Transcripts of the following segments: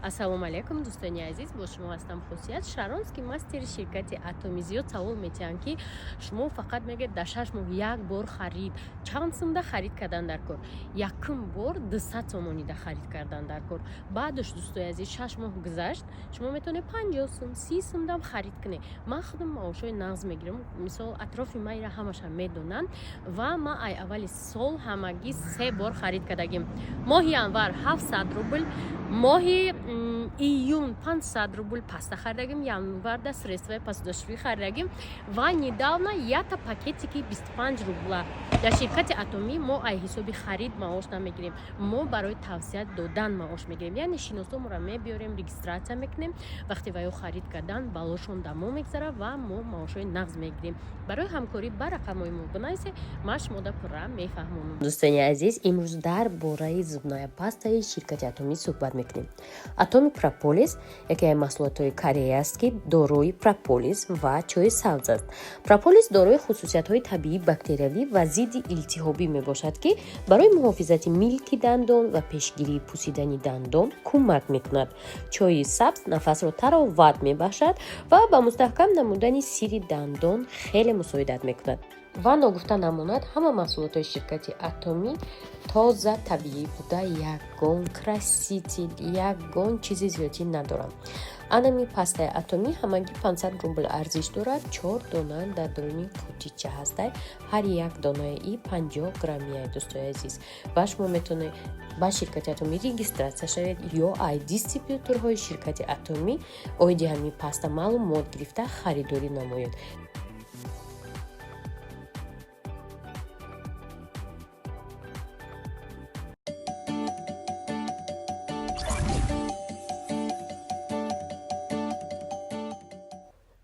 ассалому алайкум дӯстони азиз, бо шумо ҳастам Хусият Шаронский, мастери ширкати Атоми. Зиёд савол метиҳанд ки шумо фақат мегӯед дар 6 моҳ як бор харид, чанд сумда харид кардан дар кор? Якум бор 200 сомонида харид кардан дар кор. Баъдаш дӯстои азиз 6 моҳ гузашт, шумо метавонед 50 сум, 30 сумдам харид кунед. Ман худам маошҳои нағз мегирам. Мисол атрофи майра ҳамаша медонанд ва ман ай аввали сол ҳамагӣ 3 бор харид кардагим. Моҳи январ 700 рубл, моҳи июн 500 рубл паста хардагим, январда средствои пасдоштӣ хардагим ва недавно ята пакетики 25 рубла. Дар ширкати Атоми мо ай ҳисоби харид маош намегирем, мо барои тавсия додан маош мегирем. Яъне шиносомро мебиёрем, регистратсия мекунем, вақти ваё харид кардан балошон да мо мегзара ва мо маошҳои нағз мегирем. Барои ҳамкорӣ ба рақамҳои мо бинависед, ман шумода пурра мефаҳмонам. Дӯстони азиз, имрӯз дар бораи зубная пастаи ширкати Атоми суҳбат мекунем. Атоми Прополис яке аз маҳсулотҳои Корея аст, ки дорои прополис ва чои сабз аст. Прополис дорои хусусиятҳои табиӣ, бактериявӣ ва зидди илтиҳобӣ мебошад, ки барои муҳофизати милки дандон ва пешгирии пусидани дандон кӯмак мекунад. Чои сабз нафасро тароват мебахшад ва ба мустаҳкам намудани сири дандон хеле мусоидат мекунад. ва ногуфта намонад, ҳама маҳсулотҳои ширкати Атоми тоза табиӣ буда ягон краситель, ягон чизи зиёдӣ надоранд. Анами пастаи Атоми ҳамагӣ 500 рубл арзиш дорад. 4 дона дар дуруни қутича ҳастай. ҳар як донаи 50 граммия. дӯстои азиз, ва шумо метавонед ба ширкати Атоми регистратсия шавед ё ай дистрибьюторҳои ширкати Атоми оиди ҳамин паста маълумот гирифта харидорӣ намоед.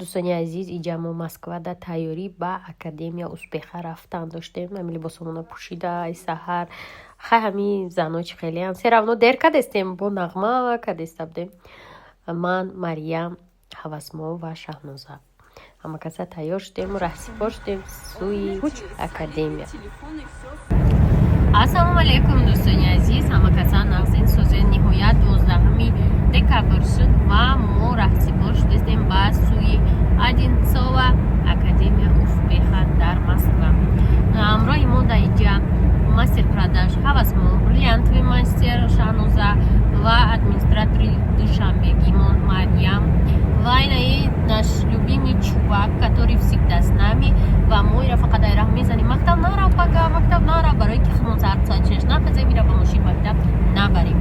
дӯстони азиз, иҷа мо Москвада тайёрӣ ба академия успеха рафтан доштем. ҳамин либосомона пӯшида ай саҳар хай ҳамин зано чӣ хелеам се равно дер кадестем бо нағма кадестабдем. ман Марьям, Ҳавасмо ва Шаҳноза ҳама каса тайёр шудем, раҳсипор шудем сӯи академия. ассалому алайкум дӯстони азиз, ҳама каса нағзин созе ниҳоят 12 декабр шуд ва мо раҳсипор шудем ба сӯи Одинцова академия успеха дар Москва. ҳамроҳи мо дар иҷа мастер продаж Ҳавасмо, бриллиантовый мастер Шаҳноза ва администратори Душанбе Гимон Марьям ва инаи наш любимый чувак, который всегда с нами, ва моира фақат айрах мезанем мактаб нарав пага, мактаб нарав, барои ки худмон зарцачеш нафазе мира ба мошин мактаб набарем.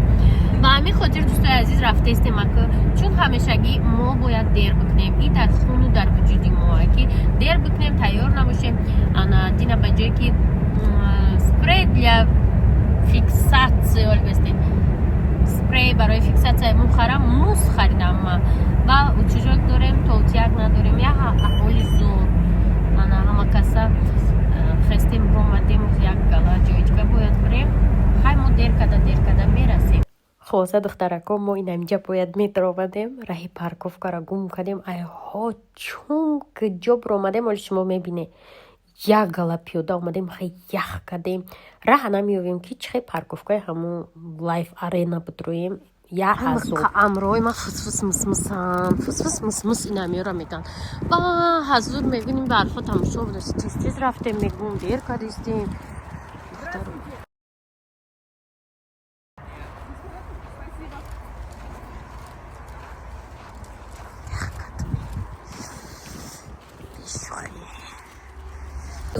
ба ҳамин хотир дӯстои азиз рафтестем ки чун ҳамешагӣ мо бояд дер бикунем, ин дар хуну дар вуҷуди моа ки дер бикунем, тайёр набошем. ана дина ба ҷое ки спрей для фиксации олбестем, спрей барои фиксатсияи мухарам мус харидам ман ва учужок дорем, толтияк надорем, я аҳволи зор. ана ҳама каса хестем ромадем як гала ҷоиҷка бояд бирем, хай мо дер када мерасем. хулоса духтарако, мо ин ҳамиҷа бояд метаромадем, раҳи парковкаро гум кардем. айҳо чун киҷо биромадем, оли шумо мебинед як гала пиёда омадем, хай ях кардем, раҳа намеёвем ки чихе парковкаи ҳамун лайф арена битроем. я ҳазор амрои ма фусфус мусмусан, фусфус мусмус ин ҳамеёра метан ба ҳазур мебинем ба ҳарфо тамошо будастем, тез рафтем мегум дер кадистем.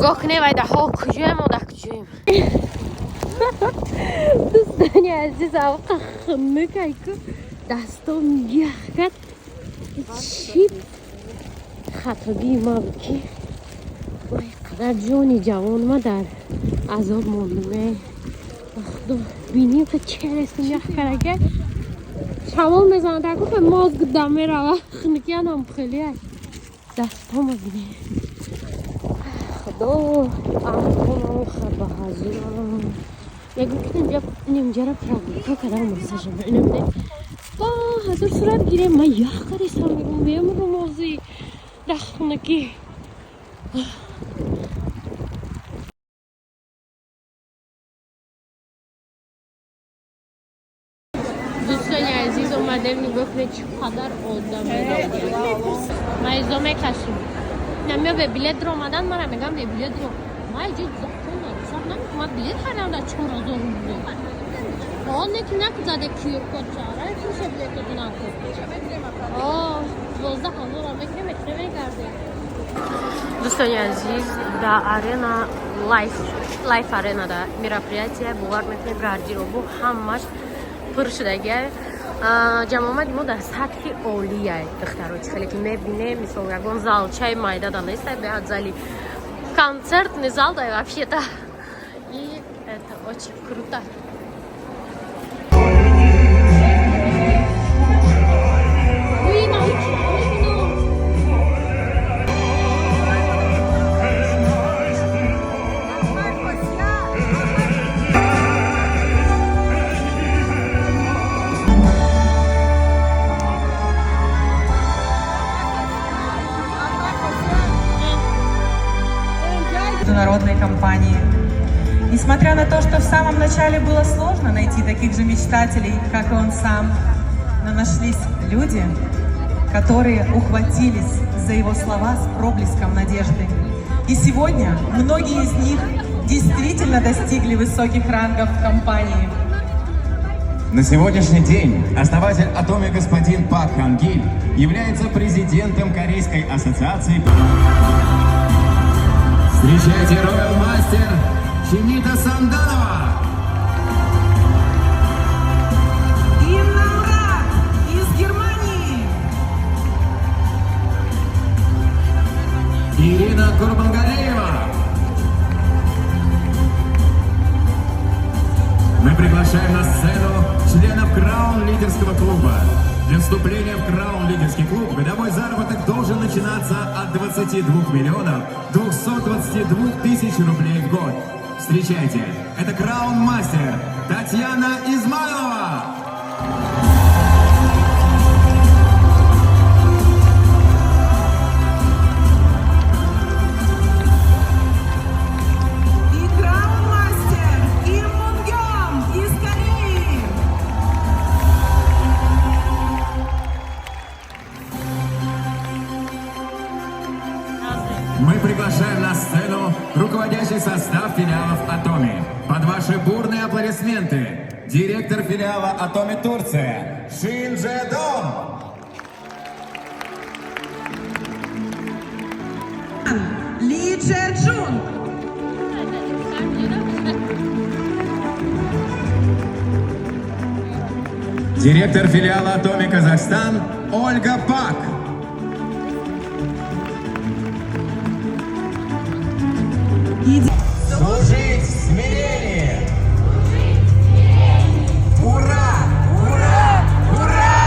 гоҳ кунем айда ҳо куҷоем ода куҷоем. дӯстони азиз авқа хмыкайку дастом яхкат чӣ хатобии ма буд ки вай қадар ҷони ҷавон ма дар азоб мондуме. худо бинем ка черестим ях карака шамол мезанад таку ка мозг дам мерава хнукиянам хеле дастома бине худо амқонам хаба ҳазурам як нимҷара прогулка кадам масажа бинемде ба ҳазур сурат гирем. ма ях каристам мегум бемуру мозӣ дахнуки. دوستان عزیز اومده میگفت چقدر آدم بده ما ایزا میکشیم نمیه به بیلت رو اومدن من میگم به بیلت رو ما ایجا زخون نمیشم نمیگم ما بیلت خریدم در 4000 روبله حال نکی نکو زده کیور کد چاره کیشه بیلت رو نکن 12000 هم میکنه میکرده دوستان عزیز در арена лайф арена да мероприятие бувар мекунем гардеробу ҳамаш пур шудагия ҷамоати мо дар сатҳи олия духтароти хеле ки мебинем мисол ягон залчаи майда да неста беҳад зали концертный зал да вообще-то и это очень круто. Международной компании. Несмотря на то, что в самом начале было сложно найти таких же мечтателей, как и он сам, но нашлись люди, которые ухватились за его слова с проблеском надежды. И сегодня многие из них действительно достигли высоких рангов в компании. На сегодняшний день основатель Atomy господин Пак Хан Ги является президентом Корейской ассоциации. Встречайте Royal Master Чимита Санданова. Инна Мурат из Германии. Ирина Курбангалеева. Мы приглашаем на сцену членов Краун лидерского клуба. Для вступления в Краун лидерский клуб годовой заработок должен начинаться от 22 миллионов 222 тысяч рублей в год. Встречайте, это Краун Мастер Татьяна Измайлова. И Краун-мастер Ким Мунгён из Кореи. Мы приглашаем на сцену руководящий состав филиалов Atomy. Под ваши бурные аплодисменты директор филиала Atomy Турция Шин Джедон. Ли Чжэджун. Директор филиала Atomy Казахстан Ольга Пак. Служить в смирении! Ура! Ура! Ура!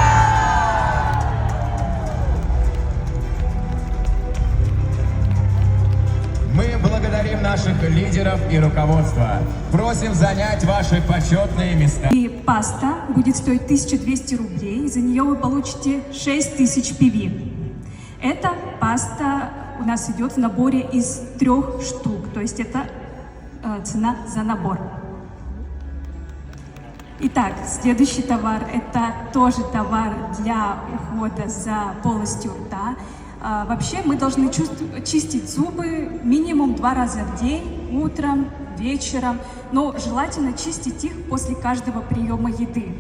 Мы благодарим наших лидеров и руководства. Просим занять ваши почетные места. И паста будет стоить 1200 рублей, за нее вы получите 6000 пиви. Эта паста у нас идет в наборе из 3 штук, то есть это цена за набор. Итак, следующий товар – это тоже товар для ухода за полостью рта. Вообще мы должны чистить зубы минимум 2 раза в день, утром, вечером, но желательно чистить их после каждого приема еды.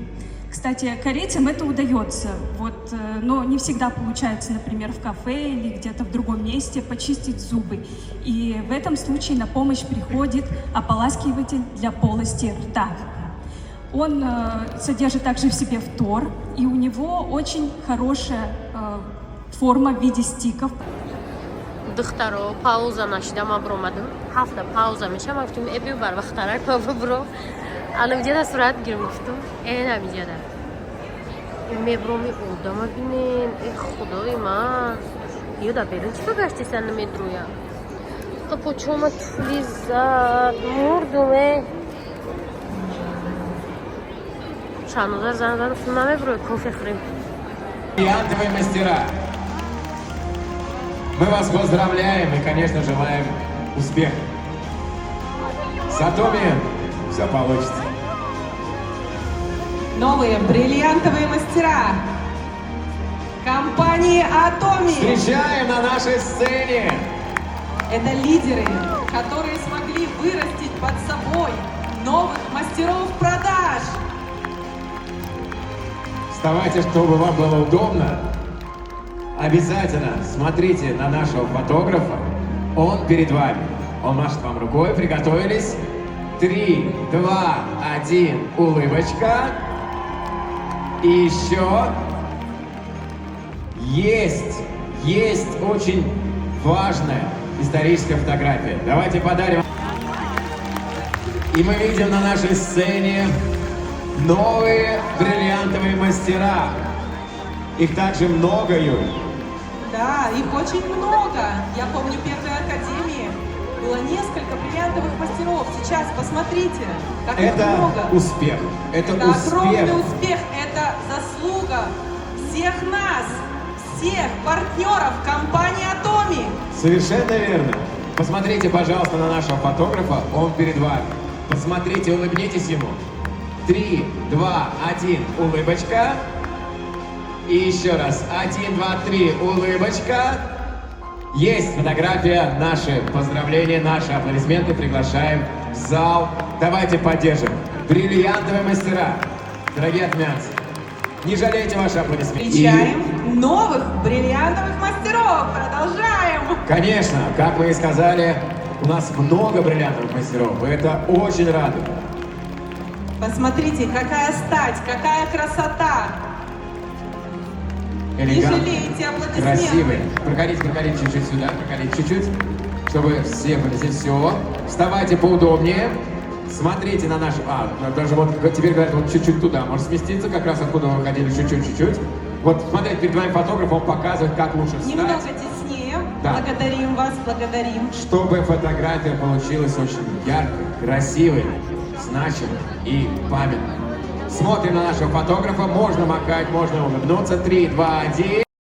Кстати, корейцам это удается, но не всегда получается, например, в кафе или где-то в другом месте почистить зубы. И в этом случае на помощь приходит ополаскиватель для полости рта. Он содержит также в себе фтор, и у него очень хорошая форма в виде стиков. духтаро пауза нашида ма бромадам ҳафта пауза меша ма гуфтум эби барвақтарак бро алан ҷада сурат гирифтум намиҷада меброми одама бинен худои ман ёда берун чиқа гаштисан намедроя почома туфли зад мурдуме шануза занзан намеброя кофе хӯрем. Бриллиантовые мастера. Мы вас поздравляем и, конечно, желаем успеха. С Atomy все получится. новые бриллиантовые мастера компании Atomy. Встречаем на нашей сцене Это лидеры, которые смогли вырастить под собой новых мастеров продаж. Вставайте, чтобы вам было удобно. Обязательно смотрите на нашего фотографа. Он перед вами. Он машет вам рукой. Приготовились? 3, 2, 1. Улыбочка. И еще. Есть очень важная историческая фотография. Давайте подарим. И мы видим на нашей сцене новые бриллиантовые мастера. Их также много, Юль. Да, их очень много. Я помню, в первой академии было несколько бриллиантовых мастеров. Сейчас посмотрите, как их Это много. успех. Это огромный успех. успех. Это заслуга всех нас, всех партнеров компании Atomy. Совершенно верно. Посмотрите, пожалуйста, на нашего фотографа. Он перед вами. Посмотрите, улыбнитесь ему. 3, 2, 1. Улыбочка. И еще раз. 1, 2, 3. Улыбочка. Есть фотография. Наши поздравления, наши аплодисменты. Приглашаем в зал. Давайте поддержим. Бриллиантовые мастера. Дорогие отмянцы, не жалейте ваши аплодисменты. Встречаем новых бриллиантовых мастеров. Продолжаем. Конечно, как мы и сказали, у нас много бриллиантовых мастеров. И это очень радует. Посмотрите, какая стать, какая красота. Не жалейте аплодисменты. Красивые. Проходите чуть-чуть сюда, проходите чуть-чуть, чтобы все были здесь. Все. Вставайте поудобнее. Смотрите на наш... даже вот теперь говорят, вот чуть-чуть туда. Может сместиться как раз откуда вы выходили, чуть-чуть. Вот смотрите, перед вами фотограф, он показывает, как лучше встать. Немного теснее. Да. Благодарим вас, благодарим. Чтобы фотография получилась очень яркой, красивой, значимой и памятной. Смотрим на нашего фотографа. Можно макать, можно улыбнуться. 3, 2, 1.